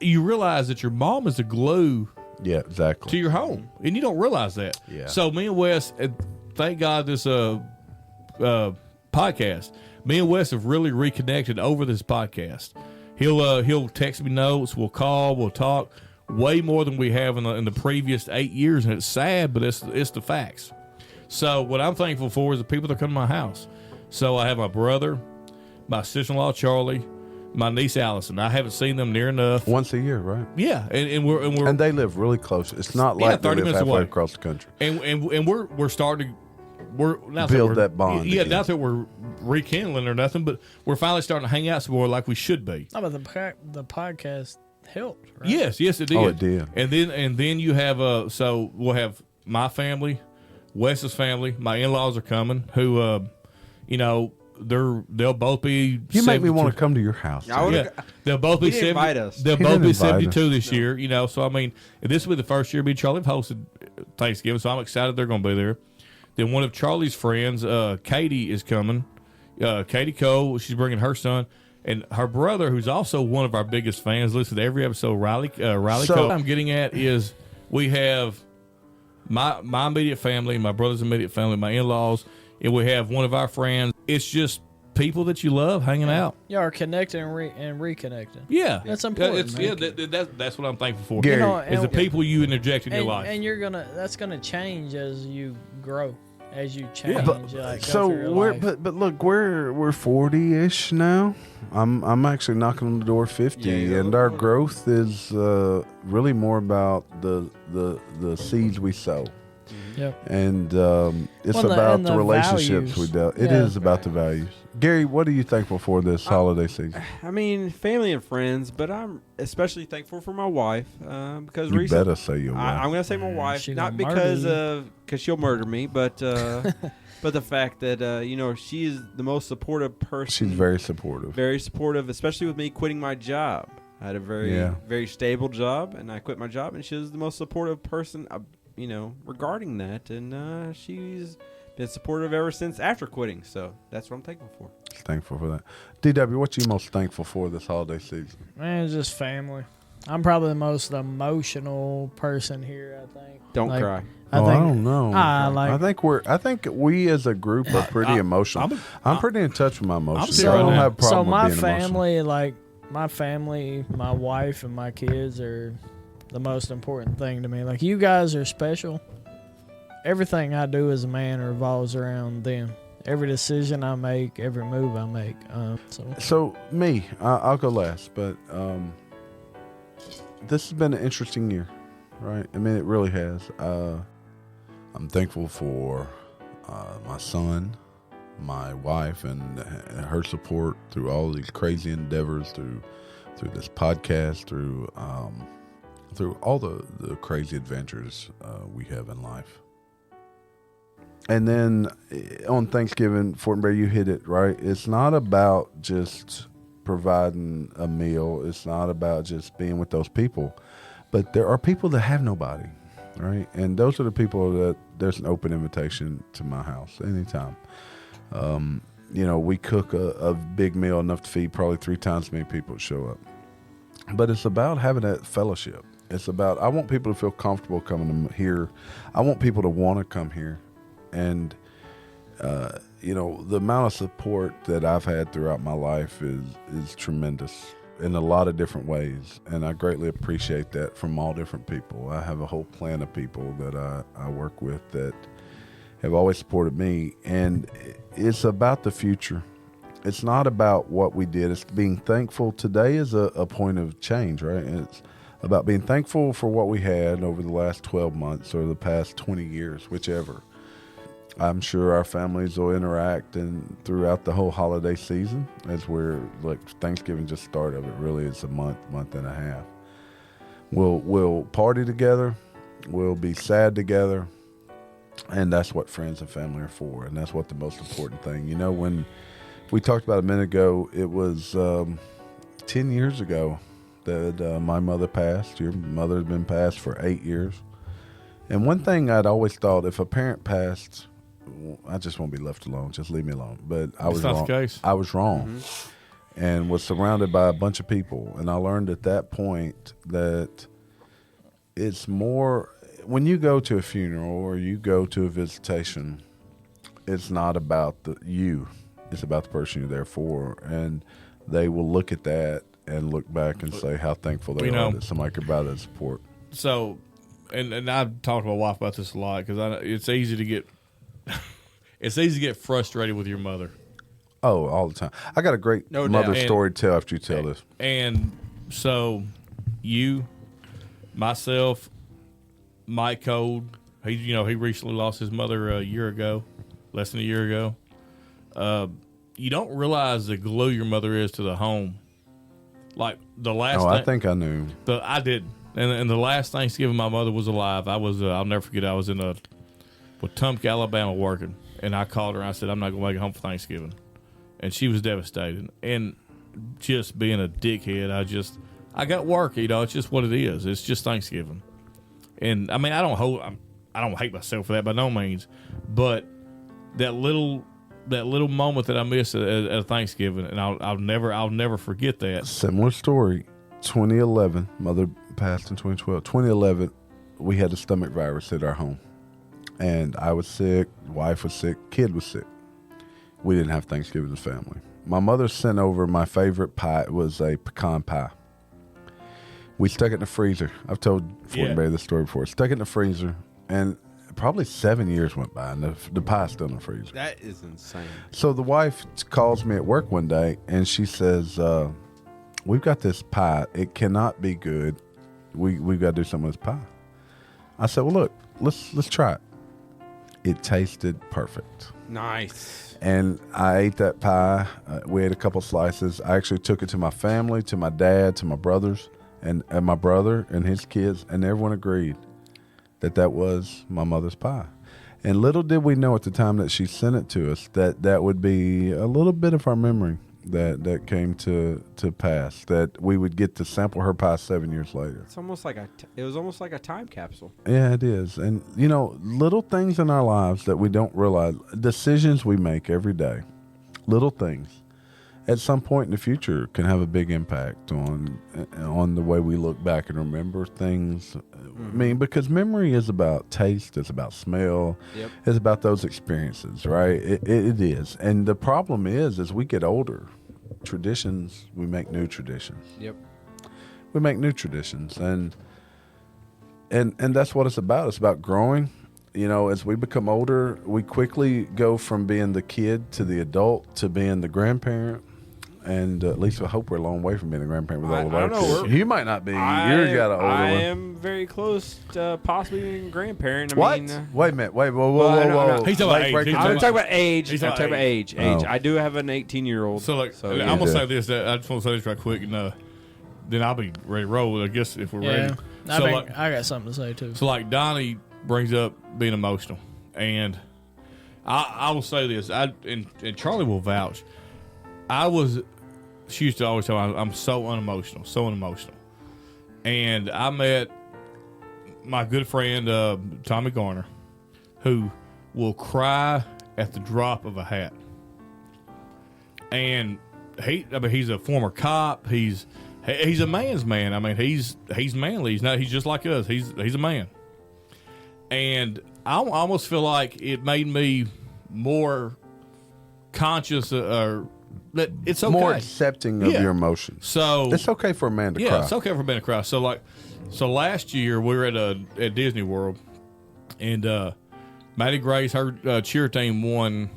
you realize that your mom is the glue Yeah, exactly. to your home, and you don't realize that. Yeah. So me and Wes, thank God this podcast. Me and Wes have really reconnected over this podcast. He'll text me notes. We'll call. We'll talk. Way more than we have in the previous 8 years, and it's sad, but it's the facts. So what I'm thankful for is the people that come to my house. So I have my brother, my sister-in-law Charlie, my niece Allison. I haven't seen them near enough. Once a year, right? Yeah, and we're And they live really close. It's not Yeah, like they 30 live minutes halfway away. across the country. and we're starting. We're not Build we're- that bond Yeah, again. not that we're rekindling or nothing, but we're finally starting to hang out some more like we should be. No, but the podcast helped, right? Yes, it did. Oh, it did. And then you have so we'll have my family, Wes's family, my in-laws are coming, who they'll both be. You make me 72. want to come to your house. I would've- Yeah, they'll both be He didn't 70. invite us. They'll He both didn't be invite 72 this year. You know, so I mean, this will be the first year me and Charlie have hosted Thanksgiving, so I'm excited they're going to be there. Then one of Charlie's friends, Katie, is coming. Katie Cole, she's bringing her son. And her brother, who's also one of our biggest fans, listens to every episode, Riley So- Cole. What I'm getting at is we have my immediate family, my brother's immediate family, my in-laws, and we have one of our friends. It's just people that you love hanging out. Y'all are connecting and reconnecting. Yeah. That's important, That's what I'm thankful for. Gary, You know, is the people you interject in your life. And that's gonna change as you grow, as you change. Yeah. Like, go So through your we're life. but look, we're 40-ish now. I'm actually knocking on the door 50, Yeah, and our growth is really more about the seeds we sow. Yep. And it's Well, about and the the relationships values. we dealt. It Yeah. is about the values. Gary, what are you thankful for this holiday season? I mean, family and friends, but I'm especially thankful for my wife because You recently better say your wife. I'm gonna say my wife, She not gonna because murder because she'll murder me, but but the fact that she is the most supportive person. She's very supportive. very supportive, especially with me quitting my job. I had a very stable job, and I quit my job, and she was the most supportive person, regarding that, and she's been supportive ever since after quitting. So that's what I'm thankful for. Thankful for that. DW, what you most thankful for this holiday season? Man, it's just family. I'm probably the most emotional person here, I think. Don't Like, cry. I don't know. I I think we as a group are pretty emotional. I'm pretty in touch with my emotions. there I don't right now. have a problem so my with being emotional. family, my wife and my kids are the most important thing to me. Like, you guys are special. Everything I do as a man revolves around them. Every decision I make, every move I make. So me, I'll go last, but this has been an interesting year, right? I mean, it really has. I'm thankful for my son, my wife, and her support through all these crazy endeavors, through this podcast, through all the crazy adventures we have in life. And then on Thanksgiving, Fort Bear, you hit it, right? It's not about just providing a meal. It's not about just being with those people. But there are people that have nobody, right? And those are the people that there's an open invitation to my house anytime. We cook a big meal enough to feed probably 3 times as many people that show up. But it's about having that fellowship. It's about, I want people to feel comfortable coming to here. I want people to want to come here. And, the amount of support that I've had throughout my life is tremendous in a lot of different ways. And I greatly appreciate that from all different people. I have a whole clan of people that I work with that have always supported me. And it's about the future. It's not about what we did. It's being thankful. Today is a point of change, right? And it's about being thankful for what we had over the last 12 months or the past 20 years, whichever. I'm sure our families will interact and throughout the whole holiday season as we're like Thanksgiving just started. It really is a month and a half. We'll party together. We'll be sad together. And that's what friends and family are for. And that's what the most important thing. When we talked about a minute ago, it was 10 years ago that my mother passed. Your mother has been passed for 8 years. And one thing I'd always thought, if a parent passed, I just won't be left alone. Just leave me alone. But I was That's not wrong. the case. I was wrong, and was surrounded by a bunch of people. And I learned at that point that it's more when you go to a funeral or you go to a visitation. It's not about you. It's about the person you're there for, and they will look at that and look back and say how thankful they are that somebody could provide that support. So, and I've talked to my wife about this a lot because it's easy to get frustrated with your mother. Oh, all the time. I got a great mother story to tell after you tell this. And so, you, myself, Mike Code, he recently lost his mother less than a year ago. You don't realize the glue your mother is to the home. Like the last. I think I knew. I didn't. And the last Thanksgiving my mother was alive, I was I'll never forget. I was in Wetumpka, Alabama, working, and I called her and I said, "I'm not going to make it home for Thanksgiving." and she was devastated. And just being a dickhead, I got work. It's just what it is. It's just Thanksgiving, and I mean, I don't hate myself for that by no means, but that little moment that I missed at Thanksgiving, and I'll never forget that. Similar story. 2011, mother passed in 2012. 2011, we had a stomach virus at our home, and I was sick, wife was sick, kid was sick. We didn't have Thanksgiving as a family. My mother sent over my favorite pie. It was a pecan pie. We stuck it in the freezer. I've told Fortenberry this story before. Stuck it in the freezer, and probably 7 years went by, and the pie's still in the freezer. That is insane. So the wife calls me at work one day, and she says, we've got this pie. It cannot be good. We've got to do something with this pie. I said, well, look, let's try it. It tasted perfect. Nice. And I ate that pie. We ate a couple slices. I actually took it to my family, to my dad, to my brothers, and my brother and his kids, and everyone agreed that was my mother's pie. And little did we know at the time that she sent it to us that would be a little bit of our memory that came to pass, that we would get to sample her pie 7 years later. It's almost like it was almost like a time capsule. Yeah, it is. And, little things in our lives that we don't realize, decisions we make every day, little things, at some point in the future can have a big impact on the way we look back and remember things. I mean, because memory is about taste, it's about smell, it's about those experiences, right? It is. And the problem is, as we get older, traditions, we make new traditions. Yep. We make new traditions, and that's what it's about. It's about growing. As we become older, we quickly go from being the kid to the adult to being the grandparent. And at least I hope we're a long way from being a grandparent with all of our kids. You might not be. You've got an older one. I am very close to possibly being a grandparent. What? Wait a minute. Wait, whoa. No. He's talking about age. I'm talking about age. He's I'm talking talking about age. Oh. I do have an 18-year-old. So, I'm going to say this. I just want to say this right quick, and then I'll be ready to roll, I guess, if we're ready. I got something to say, too. So, Donnie brings up being emotional. And I will say this, and Charlie will vouch. She used to always tell me, I'm so unemotional. And I met my good friend, Tommy Garner, who will cry at the drop of a hat. And he's a former cop. He's a man's man. I mean, he's manly. He's just like us. He's a man. And I almost feel like it made me more conscious that it's okay. More accepting of your emotions. So it's okay for a man to cry. Yeah, it's okay for a man to cry. So last year we were at Disney World, and Maddie Grace, her cheer team won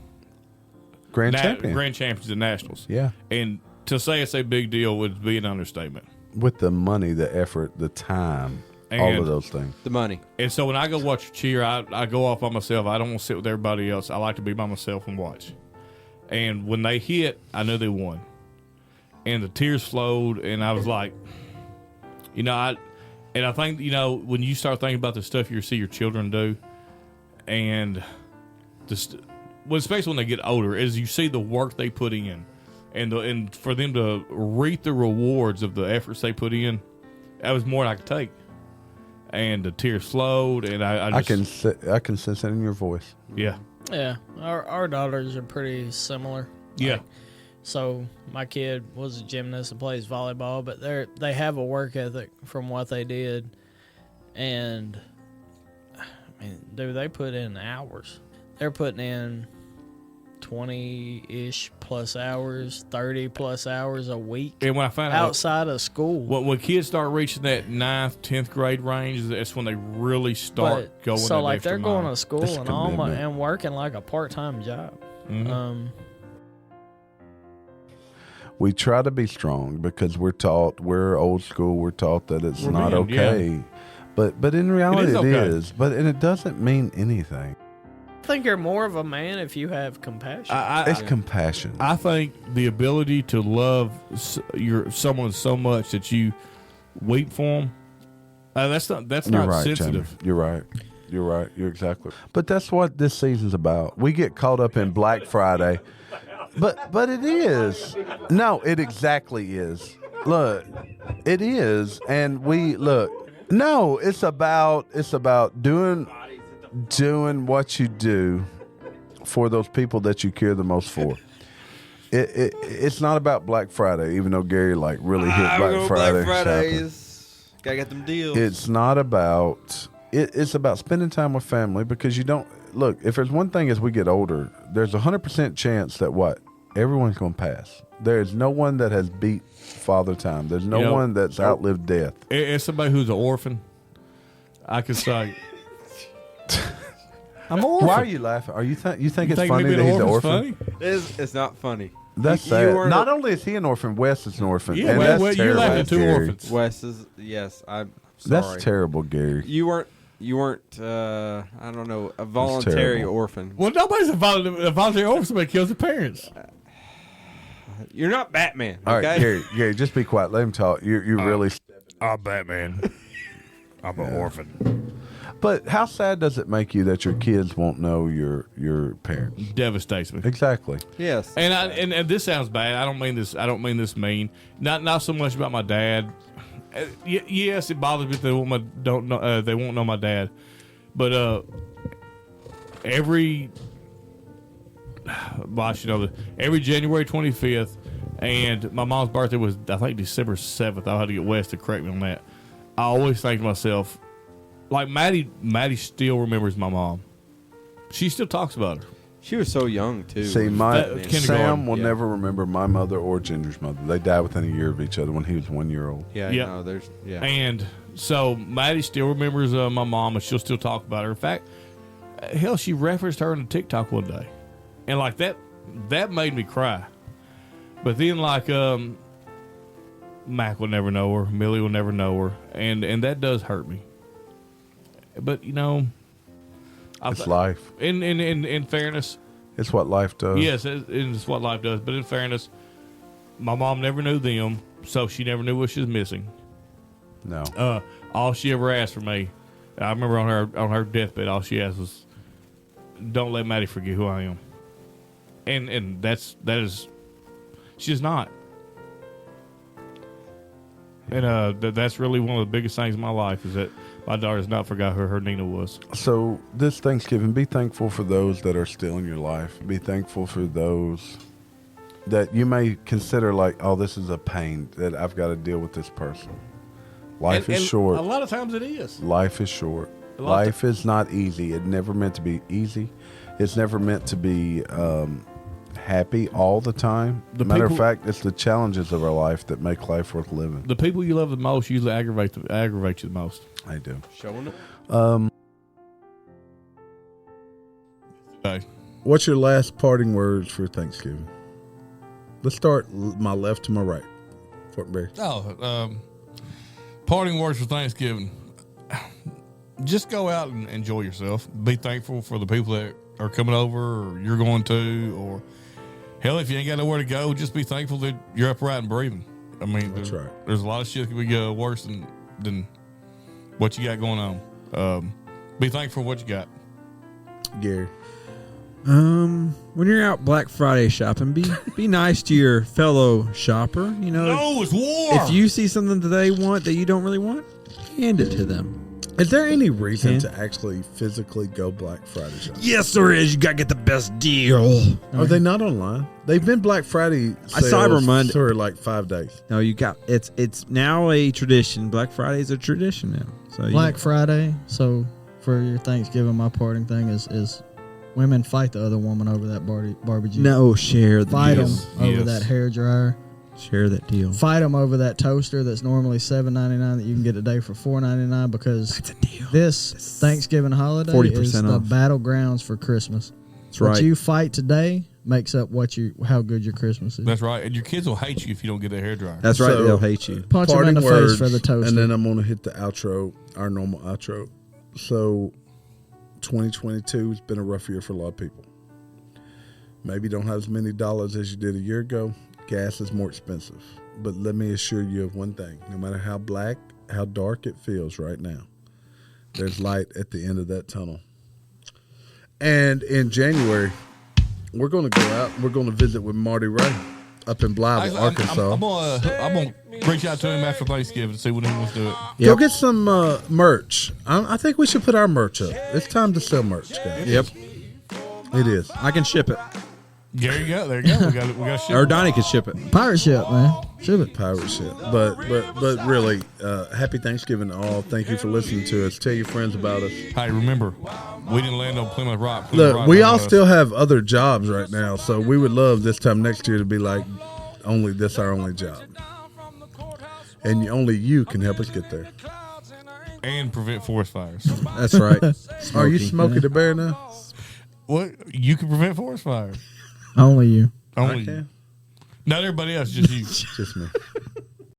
Grand champions at nationals. Yeah, and to say it's a big deal would be an understatement. With the money, the effort, the time, all of those things. The money. And so when I go watch a cheer, I go off by myself. I don't want to sit with everybody else. I like to be by myself and watch. And when they hit, I knew they won. And the tears flowed, and I was like, I think, when you start thinking about the stuff you see your children do, and especially when they get older, is you see the work they put in, and for them to reap the rewards of the efforts they put in, that was more than I could take. And the tears flowed, and I can sense it in your voice. Yeah. Yeah, our daughters are pretty similar. Yeah. So my kid was a gymnast and plays volleyball, but they have a work ethic from what they did, and I mean, dude, they put in hours. They're putting in 20-ish plus hours, 30 plus hours a week. And when I find outside of school, when kids start reaching that 9th, 10th grade range, that's when they really start going. So that they're going to school That's and working like a part-time job. Mm-hmm. We try to be strong because we're old school. We're taught that it's not okay, but in reality it is. But it doesn't mean anything. I think you're more of a man if you have compassion. It's compassion. I think the ability to love someone so much that you weep for them. That's not right, sensitive. Jamie. You're right. You're exactly. But that's what this season's about. We get caught up in Black Friday. But it is. No, it exactly is. Look, it is, and we look. No, it's about doing what you do for those people that you care the most for. It's not about Black Friday, even though Gary really hit Black Friday. Black Fridays. Gotta get them deals. It's not about. It's about spending time with family, because you don't look. If there's one thing as we get older, there's 100% chance that everyone's going to pass. There's no one that has beat Father Time. There's no one that's outlived death. As somebody who's an orphan, I could say, I'm an orphan. Why are you laughing? Are you think it's funny me that he's an orphan? funny? It's not funny. That's sad. Not only is he an orphan, Wes is an orphan. Yeah, and that's you're terrible, laughing two Gary. orphans. Wes is yes. I'm sorry. That's terrible, Gary. You weren't. I don't know, a voluntary orphan. Well, nobody's a voluntary orphan. Somebody kills their parents. You're not Batman. All Okay? right, Gary, just be quiet. Let him talk. You're really. I'm Batman. I'm an orphan. But how sad does it make you that your kids won't know your parents? Devastates me. Exactly. Yes. And this sounds bad. I don't mean this mean. Not so much about my dad. Yes, it bothers me that they won't know my dad. But every January 25th, and my mom's birthday was, I think, December 7th. I'll have to get Wes to correct me on that. I always think to myself, like Maddie still remembers my mom. She still talks about her. She was so young too. See, Sam will Yeah. never remember my mother or Ginger's mother. They died within a year of each other when he was 1 year old. Yeah, Yeah. no, there's And so Maddie still remembers my mom, and she'll still talk about her. In fact, hell, she referenced her on TikTok one day, and like that made me cry. But then Mac will never know her, Millie will never know her, and that does hurt me. But It's life. In fairness, It's what life does. yes, it's what life does. But in fairness, my mom never knew them, so she never knew what she was missing. No. All she ever asked for me, I remember on her deathbed, all she asked was, "Don't let Maddie forget who I am." And that is, she's not. And that's really one of the biggest things in my life, is that my daughter has not forgot who her Nina was. So this Thanksgiving, be thankful for those that are still in your life. Be thankful for those that you may consider this is a pain that I've got to deal with this person. Life is short. A lot of times it is. Life is short. Life is not easy. It's never meant to be easy. It's never meant to be happy all the time. Matter of fact, it's the challenges of our life that make life worth living. The people you love the most usually aggravate you the most. I do. showing it. Okay. What's your last parting words for Thanksgiving? Let's start my left to my right. Fort Berry. Parting words for Thanksgiving. Just go out and enjoy yourself. Be thankful for the people that are coming over, or you're going to, or hell, if you ain't got nowhere to go, just be thankful that you're upright and breathing. I mean, That's right. There's a lot of shit that could be worse than what you got going on. Be thankful for what you got. Gary. When you're out Black Friday shopping, be nice to your fellow shopper. No, it's war. If you see something that they want that you don't really want, hand it to them. Is there any reason to actually physically go Black Friday shopping? Yes, there is. You gotta get the best deal. Are they not online? They've been Black Friday sales Cyber Monday for 5 days. No, you got it's now a tradition. Black Friday is a tradition now. So Black Friday. So for your Thanksgiving, my parting thing is women fight the other woman over that barbecue. No, share the Fight deal. them over that hair dryer. Share that deal. Fight them over that toaster that's normally $7.99 that you can get today for $4.99, because That's a deal. this Thanksgiving holiday 40% is the off. battlegrounds for Christmas. That's What right. you fight today makes up how good your Christmas is. That's right. And your kids will hate you if you don't get that hairdryer. That's right. So- They'll hate you. Punch them in the face for the toaster. And then I'm going to hit the outro, our normal outro. So 2022 has been a rough year for a lot of people. Maybe you don't have as many dollars as you did a year ago. Gas is more expensive. But let me assure you of one thing. No matter how dark it feels right now, there's light at the end of that tunnel. And in January, we're going to go out. We're going to visit with Marty Ray up in Blythe, Arkansas. I'm gonna reach out to him after Thanksgiving to see when he wants to do it. Go get some merch. I think we should put our merch up. It's time to sell merch, guys. Yep. It is. I can ship it. There you go. We got ship. Or Donnie can ship it. Pirate ship, man. Ship it. Pirate ship. But really, happy Thanksgiving to all. Thank you for listening to us. Tell your friends about us. Hey, remember, we didn't land on Plymouth Rock. Look, we all still have other jobs right now, so we would love this time next year to be like, this our only job. And only you can help us get there. And prevent forest fires. That's right. Are you Smokey the Bear now? What? You can prevent forest fires. Only you. Only you. Not everybody else, just you. Just me.